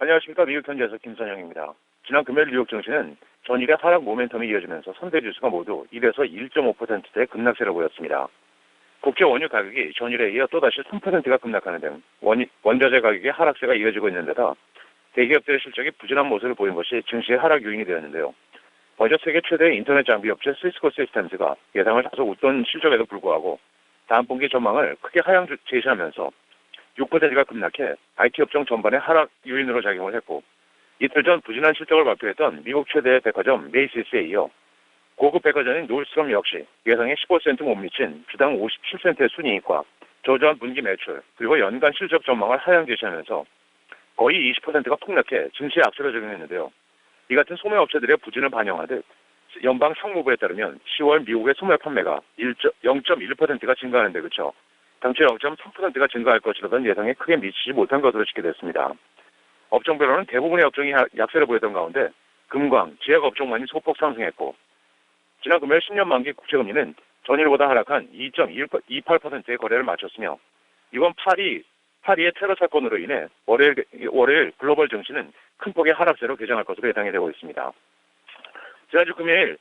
안녕하십니까. 미국 현지에서 김선영입니다. 지난 금요일 뉴욕 증시는 전일의 하락 모멘텀이 이어지면서 선대 지수가 모두 1에서 1.5%대 급락세를 보였습니다. 국제 원유 가격이 전일에 이어 또다시 3%가 급락하는 등 원자재 가격의 하락세가 이어지고 있는 데다 대기업들의 실적이 부진한 모습을 보인 것이 증시의 하락 요인이 되었는데요. 먼저 세계 최대의 인터넷 장비 업체 시스코 시스템즈가 예상을 다소 웃돈 실적에도 불구하고 다음 분기 전망을 크게 하향 제시하면서 6%가 급락해 IT 업종 전반의 하락 요인으로 작용을 했고, 이틀 전 부진한 실적을 발표했던 미국 최대 백화점 메이시스에 이어 고급 백화점인 놀스트롬 역시 예상에 15센트 못 미친 주당 57센트의 순이익과 저조한 분기 매출 그리고 연간 실적 전망을 하향 제시하면서 거의 20%가 폭락해 증시에 악재를 적용했는데요. 이 같은 소매 업체들의 부진을 반영하듯 연방 상무부에 따르면 10월 미국의 소매 판매가 0.1%가 증가하는 데 그쳐 당초 0.3%가 증가할 것이라던 예상에 크게 미치지 못한 것으로 집계됐습니다. 업종별로는 대부분의 업종이 약세를 보였던 가운데 금광, 지역 업종만이 소폭 상승했고, 지난 금요일 10년 만기 국채금리는 전일보다 하락한 2.28%의 거래를 마쳤으며, 이번 파리의 테러 사건으로 인해 월요일 글로벌 증시는 큰 폭의 하락세로 개정할 것으로 예상이 되고 있습니다. 지난주 금요일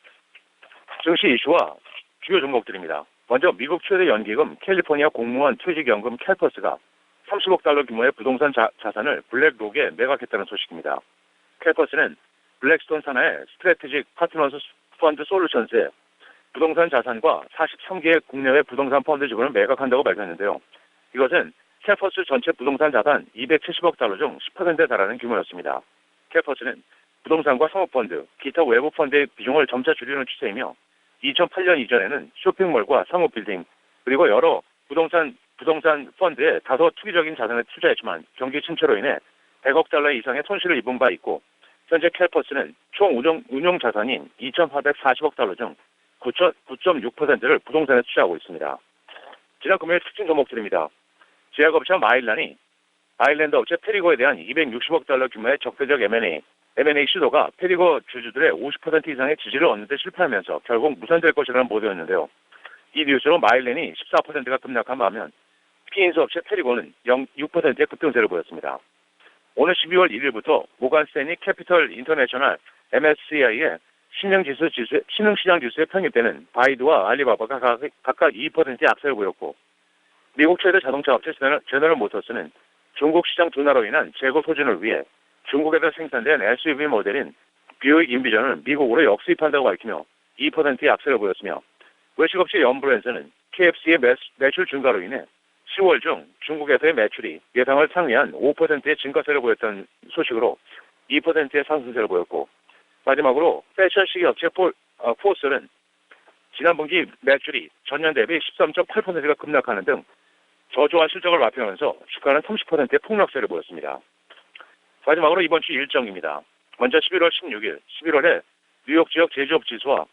증시 이슈와 주요 종목들입니다. 먼저 미국 최대 연기금 캘리포니아 공무원 퇴직연금 캘퍼스가 30억 달러 규모의 부동산 자산을 블랙록에 매각했다는 소식입니다. 캘퍼스는 블랙스톤 산하의 스트래티직 파트너스 펀드 솔루션스의 부동산 자산과 43개의 국내외 부동산 펀드 지분을 매각한다고 밝혔는데요. 이것은 캘퍼스 전체 부동산 자산 270억 달러 중 10%에 달하는 규모였습니다. 캘퍼스는 부동산과 사모펀드, 기타 외부 펀드의 비중을 점차 줄이는 추세이며 2008년 이전에는 쇼핑몰과 상업빌딩 그리고 여러 부동산 펀드에 다소 투기적인 자산을 투자했지만 경기 침체로 인해 100억 달러 이상의 손실을 입은 바 있고, 현재 캘퍼스는 총 운용 자산인 2,440억 달러 중 9.6%를 부동산에 투자하고 있습니다. 지난 금요일 특징 종목들입니다. 제약업체 마일란이 아일랜드 업체 페리고에 대한 260억 달러 규모의 적대적 M&A 시도가 페리고 주주들의 50% 이상의 지지를 얻는 데 실패하면서 결국 무산될 것이라는 보도였는데요. 이 뉴스로 마일랜이 14%가 급락한 반면 피인수 업체 페리고는 6%의 급등세를 보였습니다. 오늘 12월 1일부터 모간 스탠리 캐피털 인터내셔널 MSCI의 신흥시장 지수에 편입되는 바이두와 알리바바가 각각 2%의 악세를 보였고, 미국 최대 자동차 업체 제너럴 모터스는 중국 시장 둔화로 인한 재고 소진을 위해 중국에서 생산된 SUV 모델인 뷰익 인비전을 미국으로 역수입한다고 밝히며 2%의 악세를 보였으며, 외식업체 연브랜스는 KFC의 매출 증가로 인해 10월 중 중국에서의 매출이 예상을 상회한 5%의 증가세를 보였던 소식으로 2%의 상승세를 보였고, 마지막으로 패션 시계 업체 포스는 지난 분기 매출이 전년 대비 13.8%가 급락하는 등 저조한 실적을 발표하면서 주가는 30%의 폭락세를 보였습니다. 마지막으로 이번 주 일정입니다. 먼저 11월 16일, 11월에 뉴욕 지역 제조업 지수와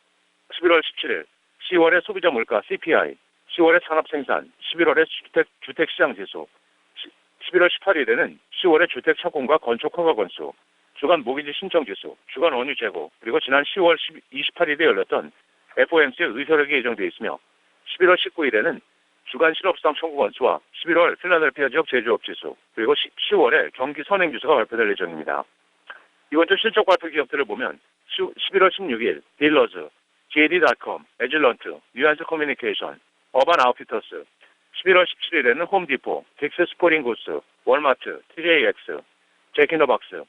11월 17일, 10월의 소비자 물가 CPI, 10월의 산업 생산, 11월의 주택 시장 지수, 11월 18일에는 10월의 주택 착공과 건축 허가 건수, 주간 모기지 신청 지수, 주간 원유 재고, 그리고 지난 10월 28일에 열렸던 FOMC의 의사록이 예정되어 있으며, 11월 19일에는 주간 실업수당 청구 건수와 11월 필라델피아 지역 제조업 지수, 그리고 10월에 경기 선행 지수가 발표될 예정입니다. 이번 주 실적 발표 기업들을 보면 11월 16일 딜러즈, JD.com, 에질런트, 뉴안스 커뮤니케이션, 어반 아웃피터스, 11월 17일에는 홈디포, 딕스 스포링 구스, 월마트, TJX, 제킨더박스,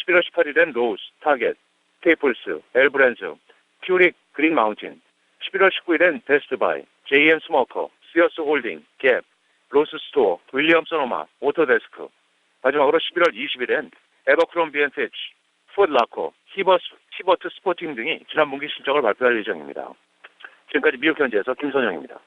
11월 18일엔 로우스, 타겟, 스테이플스, 엘브랜즈, 큐릭, 그린 마운틴, 11월 19일엔 베스트바이, JM 스모커, 시어스 홀딩, 갭, 로스 스토어, 윌리엄 소노마, 오토데스크, 마지막으로 11월 20일엔 에버크롬비 앤 피치, 푸드라코, 히버트 스포팅 등이 지난 분기 실적을 발표할 예정입니다. 지금까지 미국 현지에서 김선영입니다.